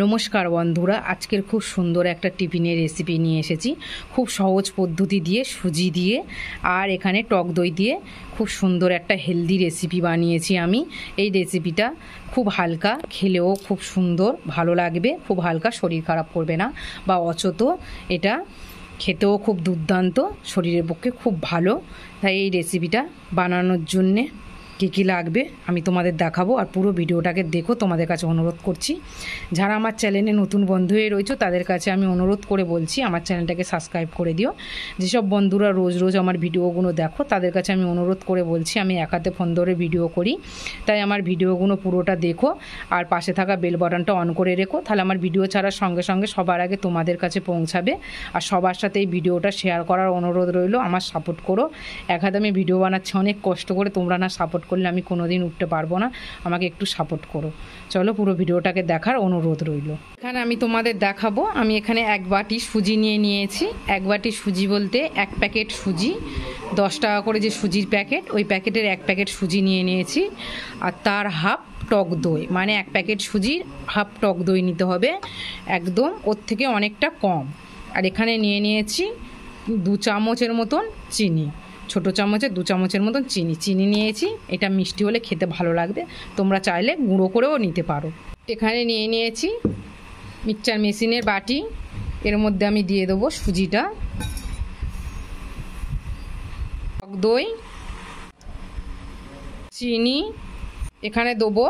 নমস্কার বন্ধুরা, আজকের খুব সুন্দর একটা টিফিনের রেসিপি নিয়ে এসেছি। খুব সহজ পদ্ধতি দিয়ে, সুজি দিয়ে আর এখানে টক দই দিয়ে খুব সুন্দর একটা হেলদি রেসিপি বানিয়েছি আমি। এই রেসিপিটা খুব হালকা, খেলেও খুব সুন্দর, ভালো লাগবে, খুব হালকা, শরীর খারাপ করবে না বা অচত। এটা খেতেও খুব দুর্দান্ত, শরীরের পক্ষে খুব ভালো। তাই এই রেসিপিটা বানানোর জন্যে কী কী লাগবে আমি তোমাদের দেখাবো, আর পুরো ভিডিওটাকে দেখো, তোমাদের কাছে অনুরোধ করছি। যারা আমার চ্যানেলে নতুন বন্ধু হয়ে রয়েছে তাদের কাছে আমি অনুরোধ করে বলছি, আমার চ্যানেলটাকে সাবস্ক্রাইব করে দিও। যেসব বন্ধুরা রোজ রোজ আমার ভিডিওগুলো দেখো তাদের কাছে আমি অনুরোধ করে বলছি, আমি এক হাতে ফোন ধরে ভিডিও করি, তাই আমার ভিডিওগুলো পুরোটা দেখো আর পাশে থাকা বেল বাটনটা অন করে রেখো, তাহলে আমার ভিডিও ছাড়ার সঙ্গে সঙ্গে সবার আগে তোমাদের কাছে পৌঁছাবে। আর সবার সাথে এই ভিডিওটা শেয়ার করার অনুরোধ রইল। আমার সাপোর্ট করো। এক হাতে আমি ভিডিও বানাচ্ছি অনেক কষ্ট করে, তোমরা না সাপোর্ট করলে আমি কোনোদিন উঠতে পারবো না। আমাকে একটু সাপোর্ট করো। চলো, পুরো ভিডিওটাকে দেখার অনুরোধ রইল। এখানে আমি তোমাদের দেখাবো, আমি এখানে এক বাটি সুজি নিয়েছি। এক বাটি সুজি বলতে এক প্যাকেট সুজি, 10 টাকা করে যে সুজির প্যাকেট, ওই প্যাকেটের এক প্যাকেট সুজি নিয়েছি। আর তার হাফ টক দই, মানে এক প্যাকেট সুজির হাফ টক দই নিতে হবে, একদম ওর থেকে অনেকটা কম। আর এখানে নিয়েছি 2 চামচের মতন চিনি, ছোটো চামচে 2 চামচের মতন চিনি নিয়েছি। এটা মিষ্টি হলে খেতে ভালো লাগবে, তোমরা চাইলে গুঁড়ো করেও নিতে পারো। এখানে নিয়েছি মিক্সচার মেশিনের বাটি, এর মধ্যে আমি দিয়ে দেবো সুজিটা, টক দই, চিনি, এখানে দেবো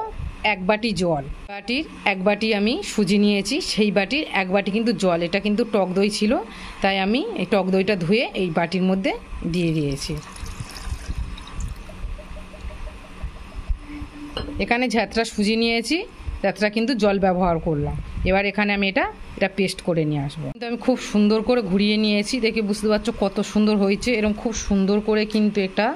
1 বাটি জল। বাটির 1 বাটি আমি সুজি নিয়েছি, সেই বাটির 1 বাটি কিন্তু জল। এটা কিন্তু টক দই ছিল, তাই আমি এই টক দইটা ধুয়ে এই বাটির মধ্যে দিয়ে দিয়েছি। এখানে ঝাঁতরা সুজি নিয়েছি, ঝাঁতরা কিন্তু জল ব্যবহার করলাম। এবার এখানে আমি এটা পেস্ট করে নিয়ে আসবো। কিন্তু আমি খুব সুন্দর করে ঘুরিয়ে নিয়েছি, দেখে বুঝতে পারছো কত সুন্দর হয়েছে। এরকম খুব সুন্দর করে কিন্তু এটা,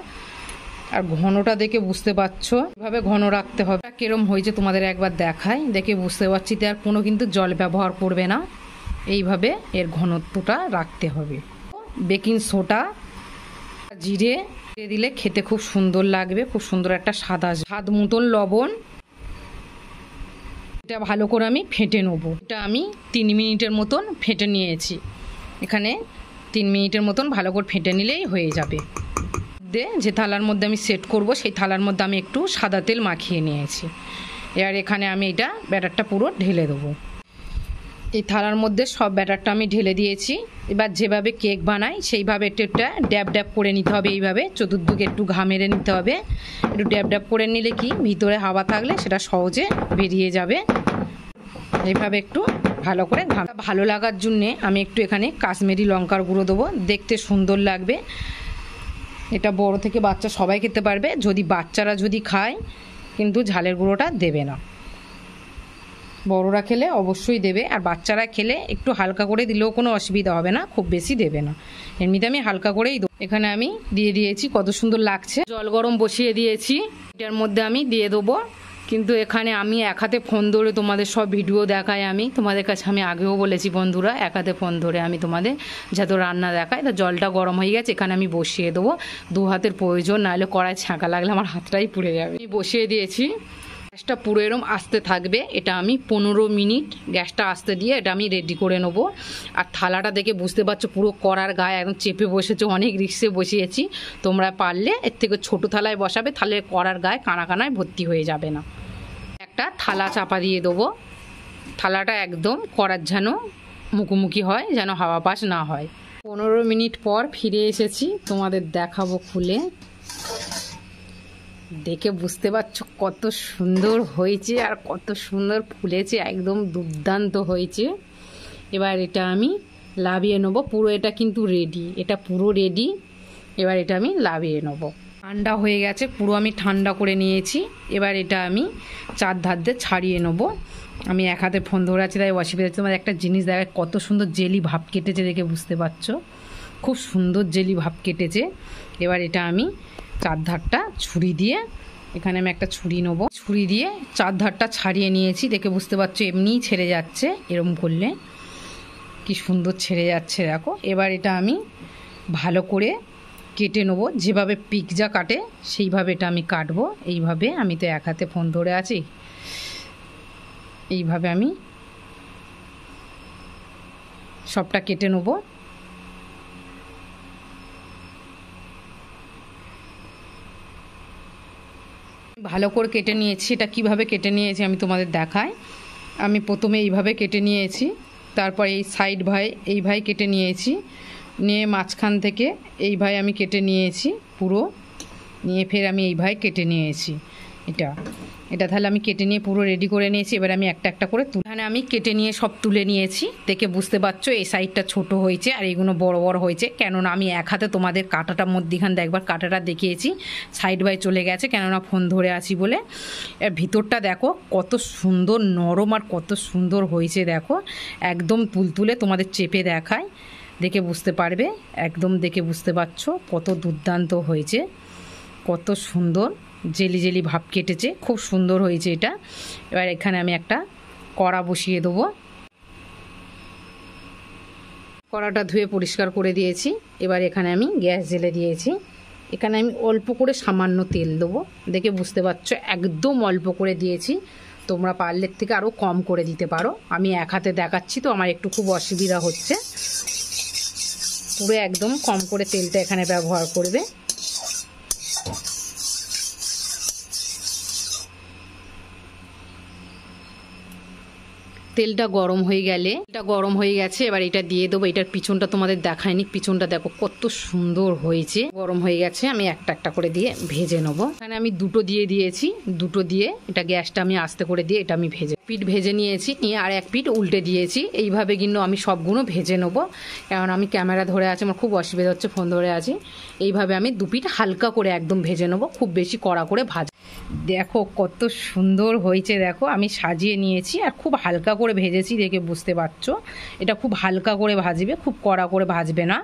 আর ঘনটা দেখে বুঝতে পারছো এভাবে ঘন রাখতে হবে। কিরম হয়েছে তোমাদের একবার দেখাই, দেখে বুঝতে পারছি। আর কোনো কিন্তু জল ব্যবহার করবে না, এইভাবে এর ঘনত্বটা রাখতে হবে। বেকিং সোডা, জিরে দিলে খেতে খুব সুন্দর লাগবে, খুব সুন্দর একটা স্বাদ মতন লবণ। এটা ভালো করে আমি ফেটে নেবো। এটা আমি 3 মিনিটের মতন ফেটে নিয়েছি। এখানে 3 মিনিটের মতন ভালো করে ফেটে নিলেই হয়ে যাবে। যে থালার মধ্যে আমি সেট করব, সেই থালার মধ্যে আমি একটু সাদা তেল মাখিয়ে নিয়েছি। এবার এখানে আমি এটা ব্যাটারটা পুরো ঢেলে দেবো। এই থালার মধ্যে সব ব্যাটারটা আমি ঢেলে দিয়েছি। এবার যেভাবে কেক বানাই সেইভাবে একটু ড্যাব ড্যাব করে নিতে হবে। এইভাবে চতুর্দিকে একটু ঘা মেরে নিতে হবে। একটু ড্যাব ড্যাব করে নিলে কি ভিতরে হাওয়া থাকলে সেটা সহজে বেরিয়ে যাবে। এইভাবে একটু ভালো করে ভালো লাগার জন্যে আমি একটু এখানে কাশ্মীরি লঙ্কার গুঁড়ো দেবো, দেখতে সুন্দর লাগবে। এটা বড় থেকে বাচ্চা সবাই খেতে পারবে। বাচ্চারা যদি খায় কিন্তু ঝালের গুঁড়োটা দেবে না, বড়রা খেলে অবশ্যই দেবে। আর বাচ্চারা খেলে একটু হালকা করে দিলেও কোনো অসুবিধা হবে না, খুব বেশি দেবে না। এমনিতে আমি হালকা করেই দেবো। এখানে আমি দিয়ে দিয়েছি, কত সুন্দর লাগছে। জল গরম বসিয়ে দিয়েছি, এটার মধ্যে আমি দিয়ে দেবো। কিন্তু এখানে আমি এক হাতে ফোন ধরে তোমাদের সব ভিডিও দেখাই। আমি তোমাদের কাছে আমি আগেও বলেছি বন্ধুরা, এক হাতে ফোন ধরে আমি তোমাদের যত রান্না দেখাই। তা জলটা গরম হয়ে গেছে, এখানে আমি বসিয়ে দেবো। 2 হাতের প্রয়োজন, নাহলে কড়াই ছাঁকা লাগলে আমার হাতটাই পুড়ে যাবে। আমি বসিয়ে দিয়েছি, গ্যাসটা পুরো এরম আস্তে থাকবে। এটা আমি 15 মিনিট গ্যাসটা আস্তে দিয়ে এটা আমি রেডি করে নেবো। আর থালাটা দেখে বুঝতে পারছো পুরো কড়ার গায়ে একদম চেপে বসেছে, অনেক রিক্সে বসিয়েছি। তোমরা পারলে এর থেকে ছোট থালায় বসাবে, তাহলে কড়ার গায়ে কানায় ভর্তি হয়ে যাবে না। একটা থালা চাপা দিয়ে দেবো। থালাটা একদম কড়ার যেন মুখোমুখি হয়, যেন হাওয়া পাস না হয়। 15 মিনিট পর ফিরে এসেছি, তোমাদের দেখাবো খুলে। দেখে বুঝতে পারছো কত সুন্দর হয়েছে আর কত সুন্দর ফুলেছে, একদম দুর্দান্ত হয়েছে। এবার এটা আমি লাভিয়ে নেবো। পুরো এটা কিন্তু রেডি, এটা পুরো রেডি। এবার এটা আমি লাভিয়ে নেবো। ঠান্ডা হয়ে গেছে, পুরো আমি ঠান্ডা করে নিয়েছি। এবার এটা আমি 4 ধার দিয়ে ছাড়িয়ে নেবো। আমি এক হাতে ফোন ধরে আছি, তাই অসুবিধা হচ্ছে। তোমার একটা জিনিস দেখায়, কত সুন্দর জেলি ভাব কেটেছে, দেখে বুঝতে পারছো খুব সুন্দর জেলি ভাব কেটেছে। এবার এটা আমি 4 ধারটা ছুরি দিয়ে, এখানে আমি একটা ছুরি নেবো, ছুরি দিয়ে 4 ধারটা ছাড়িয়ে নিয়েছি। দেখে বুঝতে পারছো এমনিই ছেড়ে যাচ্ছে, এরম করলে কি সুন্দর ছেড়ে যাচ্ছে দেখো। এবার এটা আমি ভালো করে কেটে নেবো, যেভাবে পিৎজা কাটে সেইভাবে এটা আমি কাটবো। এইভাবে, আমি তো এক হাতে ফোন ধরে আছি, এইভাবে আমি সবটা কেটে নেব। ভালো করে কেটে নিয়েছি। এটা কিভাবে কেটে নিয়েছি আমি তোমাদের দেখাই। আমি প্রথমে এইভাবে কেটে নিয়েছি, তারপর এই সাইড ভাই কেটে নিয়েছি, নিয়ে মাঝখান থেকে এই ভাই আমি কেটে নিয়েছি পুরো, নিয়ে ফের আমি এই ভাই কেটে নিয়েছি। এটা তাহলে আমি কেটে নিয়ে পুরো রেডি করে নিয়েছি। এবার আমি একটা একটা করে এখানে আমি কেটে নিয়ে সব তুলে নিয়েছি। দেখে বুঝতে পারছো এই সাইডটা ছোট হয়েছে আর এইগুলো বড় বড় হয়েছে, কেননা আমি এক হাতে তোমাদের কাঁটাটার মধ্যেখান একবার কাঁটাটা দেখিয়েছি, সাইড বাই চলে গেছে কেননা ফোন ধরে আছি বলে। এর ভিতরটা দেখো কত সুন্দর নরম আর কত সুন্দর হয়েছে, দেখো একদম তুলতুলে। তোমাদের চেপে দেখায়, দেখে বুঝতে পারবে, একদম দেখে বুঝতে পারছো কত দুর্দান্ত হয়েছে, কত সুন্দর জেলি জেলি ভাব কেটেছে, খুব সুন্দর হয়েছে এটা। এবার এখানে আমি একটা কড়া বসিয়ে দেবো। কড়াটা ধুয়ে পরিষ্কার করে দিয়েছি। এবার এখানে আমি গ্যাস জ্বেলে দিয়েছি। এখানে আমি অল্প করে সামান্য তেল দেবো, দেখে বুঝতে পারছো একদম অল্প করে দিয়েছি। তোমরা পারলের থেকে আরও কম করে দিতে পারো। আমি এক হাতে দেখাচ্ছি তো আমার একটু খুব অসুবিধা হচ্ছে। পুরো একদম কম করে তেলটা এখানে ব্যবহার করবে। তেলটা গরম হয়ে গেলে, এটা গরম হয়ে গেছে, এবার এটা দিয়ে দেবো। এটার পিছনটা তোমাদের দেখায়নি, পিছনটা দেখো কত সুন্দর হয়েছে। গরম হয়ে গেছে, আমি একটা একটা করে দিয়ে ভেজে নেবো। এখানে আমি দুটো দিয়ে দিয়েছি, দুটো দিয়ে এটা গ্যাসটা আমি আস্তে করে দিয়ে এটা আমি পিঠ ভেজে নিয়েছি, নিয়ে আর এক পিঠ উল্টে দিয়েছি। এইভাবে কিন্তু আমি সবগুলো ভেজে নেবো, কারণ আমি ক্যামেরা ধরে আছি, আমার খুব অসুবিধা হচ্ছে, ফোন ধরে আছি। এইভাবে আমি দু পিঠ হালকা করে একদম ভেজে নেবো, খুব বেশি কড়া করে দেখো কত সুন্দর হয়েছে। দেখো আমি সাজিয়ে নিয়েছি আর খুব হালকা করে ভেজেছি, দেখে বুঝতে পারছো। এটা খুব হালকা করে ভাজবে, খুব কড়া করে ভাজবে না।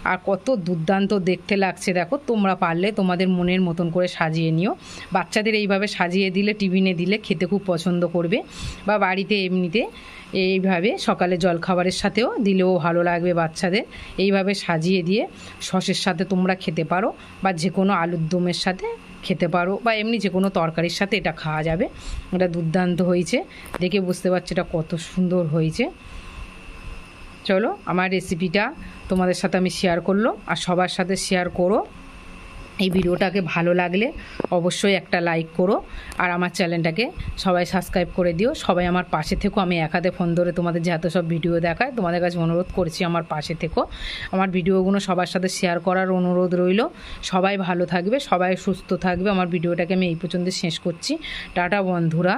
আর কত দুর্দান্ত দেখতে লাগছে দেখো। তোমরা পারলে তোমাদের মনের মতন করে সাজিয়ে নিও। বাচ্চাদের এইভাবে সাজিয়ে দিলে, টিফিনে দিলে খেতে খুব পছন্দ করবে, বা বাড়িতে এমনিতে এইভাবে সকালে জলখাবারের সাথেও দিলেও ভালো লাগবে বাচ্চাদের। এইভাবে সাজিয়ে দিয়ে সসের সাথে তোমরা খেতে পারো, বা যে কোনো আলুর দমের সাথে খেতে পারো, বা এমনি যে কোনো তরকারির সাথে এটা খাওয়া যাবে। এটা দুর্দান্ত হয়েছে, দেখে বুঝতে পারছো এটা কত সুন্দর হয়েছে। চলো আমার রেসিপিটা তোমাদের সাথে আমি শেয়ার করলাম, আর সবার সাথে শেয়ার করো। এই ভিডিওটাকে ভালো লাগলে অবশ্যই একটা লাইক করো, আর আমার চ্যানেলটাকে সবাই সাবস্ক্রাইব করে দিও। সবাই আমার পাশে থেকো। আমি এক হাতে ফোন ধরে তোমাদের যে এত সব ভিডিও দেখায়, তোমাদের কাছে অনুরোধ করছি আমার পাশে থেকো। আমার ভিডিওগুলো সবার সাথে শেয়ার করার অনুরোধ রইল। সবাই ভালো থাকবে, সবাই সুস্থ থাকবে। আমার ভিডিওটাকে আমি এই পর্যন্ত শেষ করছি। টাটা বন্ধুরা।